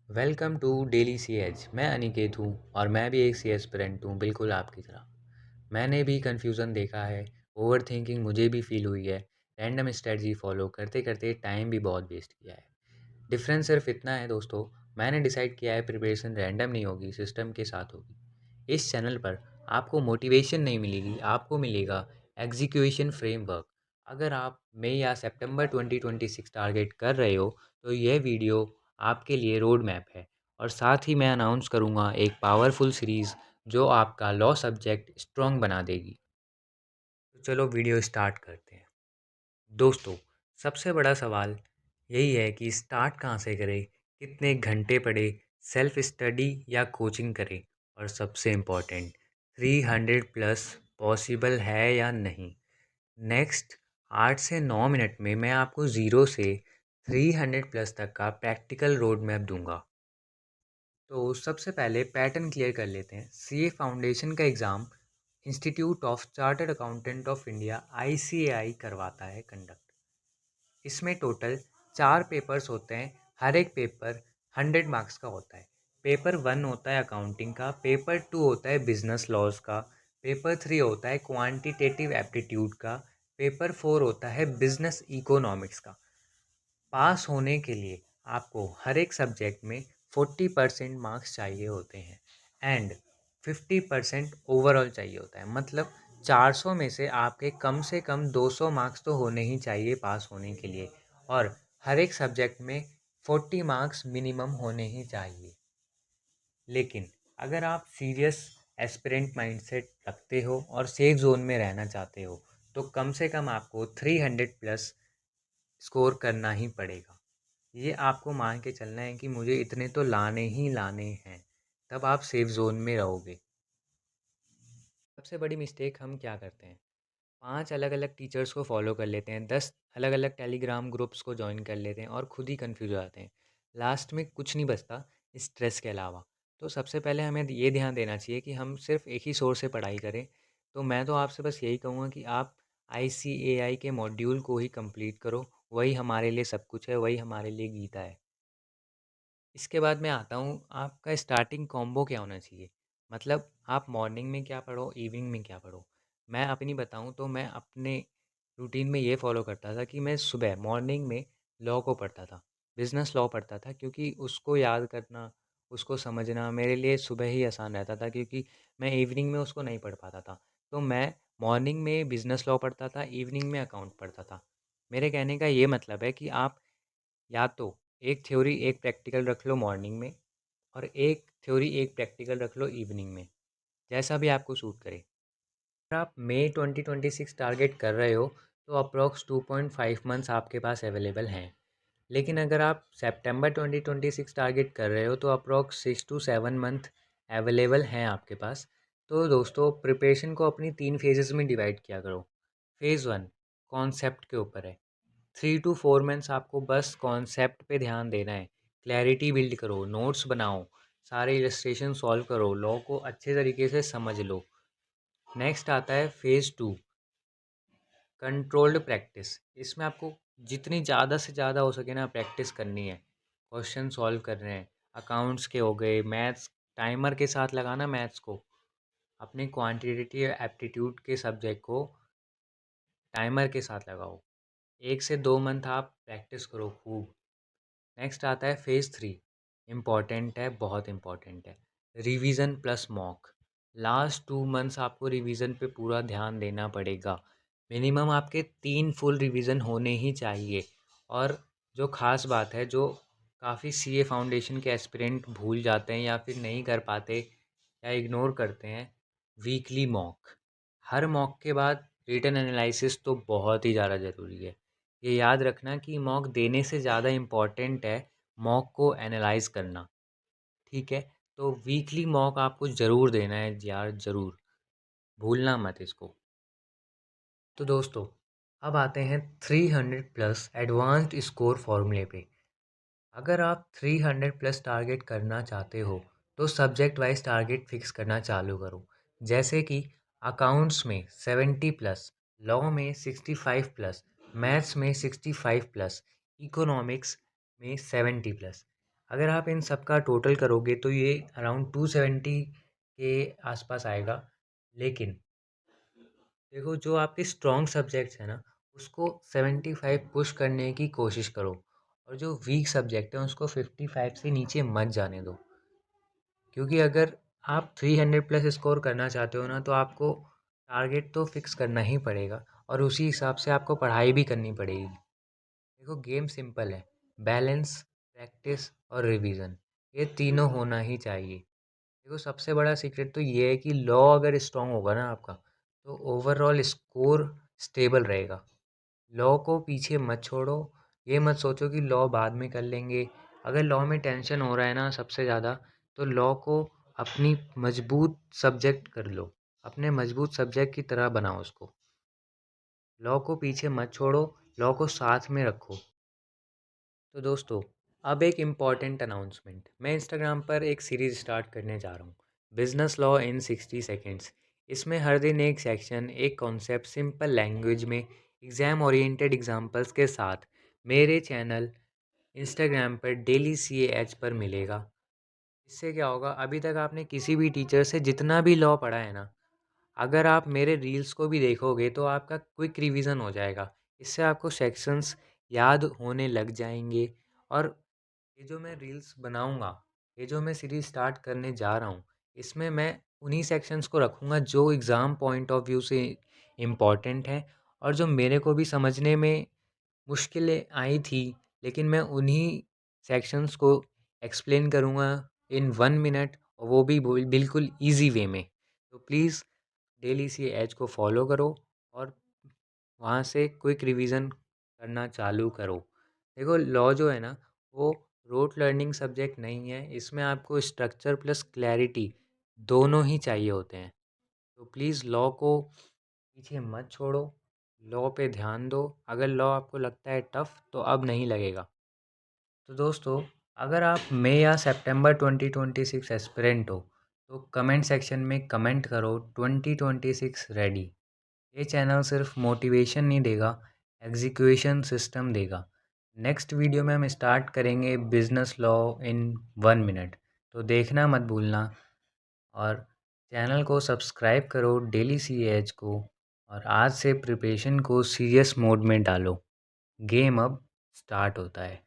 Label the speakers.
Speaker 1: Welcome to daily CH. मैं अनिकेत हूँ और मैं भी एक सी एस्पिरेंट हूँ, बिल्कुल आपकी तरह। मैंने भी कन्फ्यूज़न देखा है, ओवर थिंकिंग मुझे भी फील हुई है, रैंडम स्ट्रेटजी फॉलो करते करते टाइम भी बहुत वेस्ट किया है। डिफरेंस सिर्फ इतना है दोस्तों, मैंने डिसाइड किया है प्रिपरेशन रैंडम नहीं होगी, सिस्टम के साथ होगी। इस चैनल पर आपको मोटिवेशन नहीं मिलेगी, आपको मिलेगा एग्जीक्यूशन फ्रेमवर्क। अगर आप मई या सितंबर 2026 टारगेट कर रहे हो तो यह वीडियो आपके लिए रोड मैप है। और साथ ही मैं अनाउंस करूँगा एक पावरफुल सीरीज़ जो आपका लॉ सब्जेक्ट स्ट्रॉन्ग बना देगी। तो चलो वीडियो स्टार्ट करते हैं। दोस्तों, सबसे बड़ा सवाल यही है कि स्टार्ट कहाँ से करें, कितने घंटे पढ़े, सेल्फ स्टडी या कोचिंग करें, और सबसे इम्पोर्टेंट 300 प्लस पॉसिबल है या नहीं। नेक्स्ट 8 से 9 मिनट में मैं आपको ज़ीरो से 300 प्लस तक का प्रैक्टिकल रोड मैप दूंगा। तो सबसे पहले पैटर्न क्लियर कर लेते हैं। सीए फाउंडेशन का exam institute of chartered accountant of India ICAI करवाता है कंडक्ट। इसमें टोटल 4 पेपर्स होते हैं। हर एक पेपर 100 मार्क्स का होता है। पेपर 1 होता है अकाउंटिंग का, पेपर 2 होता है बिजनेस लॉज का, पेपर 3 होता है क्वांटिटेटिव एप्टीट्यूड का, पेपर 4 होता है बिजनेस इकोनॉमिक्स का। पास होने के लिए आपको हर एक सब्जेक्ट में 40% मार्क्स चाहिए होते हैं एंड 50% ओवरऑल चाहिए होता है। मतलब 400 में से आपके कम से कम 200 मार्क्स तो होने ही चाहिए पास होने के लिए, और हर एक सब्जेक्ट में 40 मार्क्स मिनिमम होने ही चाहिए। लेकिन अगर आप सीरियस एस्पिरेंट माइंडसेट रखते हो और सेफ जोन में रहना चाहते हो तो कम से कम आपको 300 प्लस स्कोर करना ही पड़ेगा। ये आपको मान के चलना है कि मुझे इतने तो लाने ही लाने हैं, तब आप सेफ ज़ोन में रहोगे। सबसे बड़ी मिस्टेक हम क्या करते हैं, 5 अलग अलग टीचर्स को फॉलो कर लेते हैं, 10 अलग अलग टेलीग्राम ग्रुप्स को ज्वाइन कर लेते हैं और खुद ही कंफ्यूज हो जाते हैं। लास्ट में कुछ नहीं बचता स्ट्रेस के अलावा। तो सबसे पहले हमें ये ध्यान देना चाहिए कि हम सिर्फ एक ही सोर्स से पढ़ाई करें। तो मैं तो आपसे बस यही कहूँगा कि आप आईसीएआई के मॉड्यूल को ही कंप्लीट करो। वही हमारे लिए सब कुछ है, वही हमारे लिए गीता है। इसके बाद मैं आता हूँ, आपका स्टार्टिंग कॉम्बो क्या होना चाहिए। मतलब आप मॉर्निंग में क्या पढ़ो, इवनिंग में क्या पढ़ो। मैं अपनी बताऊँ तो मैं अपने रूटीन में ये फॉलो करता था कि मैं सुबह मॉर्निंग में लॉ को पढ़ता था, बिजनेस लॉ पढ़ता था, क्योंकि उसको याद करना, उसको समझना मेरे लिए सुबह ही आसान रहता था, क्योंकि मैं इवनिंग में उसको नहीं पढ़ पाता था। तो मैं मॉर्निंग में बिजनेस लॉ पढ़ता था, इवनिंग में अकाउंट पढ़ता था। मेरे कहने का ये मतलब है कि आप या तो एक थ्योरी एक प्रैक्टिकल रख लो मॉर्निंग में, और एक थ्योरी एक प्रैक्टिकल रख लो इवनिंग में, जैसा भी आपको सूट करे। अगर आप मई 2026 टारगेट कर रहे हो तो अप्रॉक्स 2.5 मंथ्स आपके पास अवेलेबल हैं। लेकिन अगर आप सितंबर 2026 टारगेट कर रहे हो तो अप्रॉक्स 6 to 7 मंथ अवेलेबल हैं आपके पास। तो दोस्तों, प्रिपरेशन को अपनी 3 फेजेस में डिवाइड किया करो। फेज़ 1 कॉन्सेप्ट के ऊपर है। 3 to 4 मंथ्स आपको बस कॉन्सेप्ट पे ध्यान देना है। क्लैरिटी बिल्ड करो, नोट्स बनाओ, सारे इलस्ट्रेशन सॉल्व करो, लॉ को अच्छे तरीके से समझ लो। नेक्स्ट आता है फेज़ 2 कंट्रोल्ड प्रैक्टिस। इसमें आपको जितनी ज़्यादा से ज़्यादा हो सके ना प्रैक्टिस करनी है, क्वेश्चन सॉल्व कर रहे हैं, अकाउंट्स के हो गए, मैथ्स टाइमर के साथ लगाना, मैथ्स को अपने क्वांटिटेटिव एप्टीट्यूड के सब्जेक्ट को टाइमर के साथ लगाओ। 1 से 2 मंथ आप प्रैक्टिस करो खूब। नेक्स्ट आता है फेज़ 3, इम्पॉर्टेंट है, बहुत इम्पॉर्टेंट है, revision plus mock. Last 2 months आपको रिवीजन पे पूरा ध्यान देना पड़ेगा। मिनिमम आपके 3 फुल रिवीजन होने ही चाहिए। और जो ख़ास बात है, जो काफ़ी सीए फाउंडेशन के एस्पिरेंट भूल जाते हैं या फिर नहीं कर पाते या इग्नोर करते हैं, वीकली मॉक। हर मॉक के बाद रिटन एनालिसिस तो बहुत ही ज़्यादा ज़रूरी है। ये याद रखना कि मॉक देने से ज़्यादा इम्पॉर्टेंट है मॉक को एनालाइज करना। ठीक है, तो वीकली मॉक आपको ज़रूर देना है यार, ज़रूर भूलना मत इसको। तो दोस्तों, अब आते हैं 300 प्लस एडवांस्ड स्कोर फॉर्मूले पे। अगर आप 300 प्लस टारगेट करना चाहते हो तो सब्जेक्ट वाइज टारगेट फिक्स करना चालू करो। जैसे कि अकाउंट्स में 70 प्लस, लॉ में 65 प्लस, मैथ्स में 65 प्लस, इकोनॉमिक्स में 70 प्लस। अगर आप इन सब का टोटल करोगे तो ये अराउंड 270 के आसपास आएगा। लेकिन देखो, जो आपके स्ट्रॉन्ग सब्जेक्ट्स हैं ना, उसको 75 पुश करने की कोशिश करो, और जो वीक सब्जेक्ट हैं उसको 55 से नीचे मत जाने दो। क्योंकि अगर आप 300 प्लस स्कोर करना चाहते हो ना, तो आपको टारगेट तो फिक्स करना ही पड़ेगा, और उसी हिसाब से आपको पढ़ाई भी करनी पड़ेगी। देखो, गेम सिंपल है, बैलेंस, प्रैक्टिस और रिवीजन, ये तीनों होना ही चाहिए। देखो, सबसे बड़ा सीक्रेट तो ये है कि लॉ अगर स्ट्रांग होगा ना आपका, तो ओवरऑल स्कोर स्टेबल रहेगा। लॉ को पीछे मत छोड़ो, ये मत सोचो कि लॉ बाद में कर लेंगे। अगर लॉ में टेंशन हो रहा है ना सबसे ज़्यादा, तो लॉ को अपनी मजबूत सब्जेक्ट कर लो, अपने मजबूत सब्जेक्ट की तरह बनाओ उसको। लॉ को पीछे मत छोड़ो, लॉ को साथ में रखो। तो दोस्तों, अब एक इम्पॉर्टेंट अनाउंसमेंट, मैं इंस्टाग्राम पर एक सीरीज़ स्टार्ट करने जा रहा हूँ, बिजनेस लॉ इन 60 सेकेंड्स। इसमें हर दिन एक सेक्शन, एक कॉन्सेप्ट सिंपल लैंग्वेज में, एग्ज़ाम ओरिएंटेड एग्जांपल्स के साथ मेरे चैनल इंस्टाग्राम पर डेली CAH पर मिलेगा। इससे क्या होगा, अभी तक आपने किसी भी टीचर से जितना भी लॉ पढ़ा है ना, अगर आप मेरे रील्स को भी देखोगे तो आपका क्विक रिवीजन हो जाएगा। इससे आपको सेक्शंस याद होने लग जाएंगे। और ये जो मैं रील्स बनाऊंगा, ये जो मैं सीरीज स्टार्ट करने जा रहा हूँ, इसमें मैं उन्हीं सेक्शंस को रखूँगा जो एग्ज़ाम पॉइंट ऑफ व्यू से इम्पॉर्टेंट हैं, और जो मेरे को भी समझने में मुश्किलें आई थी, लेकिन मैं उन्हीं सेक्शंस को एक्सप्लेन करूँगा इन 1 मिनट, और वो भी बिल्कुल ईजी वे में। तो प्लीज़ डेली सी एज को फॉलो करो, और वहाँ से क्विक रिवीजन करना चालू करो। देखो, लॉ जो है ना, वो रोट लर्निंग सब्जेक्ट नहीं है, इसमें आपको स्ट्रक्चर प्लस क्लैरिटी दोनों ही चाहिए होते हैं। तो प्लीज़ लॉ को पीछे मत छोड़ो, लॉ पे ध्यान दो। अगर लॉ आपको लगता है टफ, तो अब नहीं लगेगा। तो दोस्तों, अगर आप मई या सितंबर 2026 एस्पिरेंट हो, तो कमेंट सेक्शन में कमेंट करो 2026 रेडी। ये चैनल सिर्फ मोटिवेशन नहीं देगा, एग्जीक्यूशन सिस्टम देगा। नेक्स्ट वीडियो में हम स्टार्ट करेंगे बिजनेस लॉ इन 1 मिनट, तो देखना मत भूलना। और चैनल को सब्सक्राइब करो डेली CAH को, और आज से प्रिपरेशन को सीरियस मोड में डालो। गेम अब स्टार्ट होता है।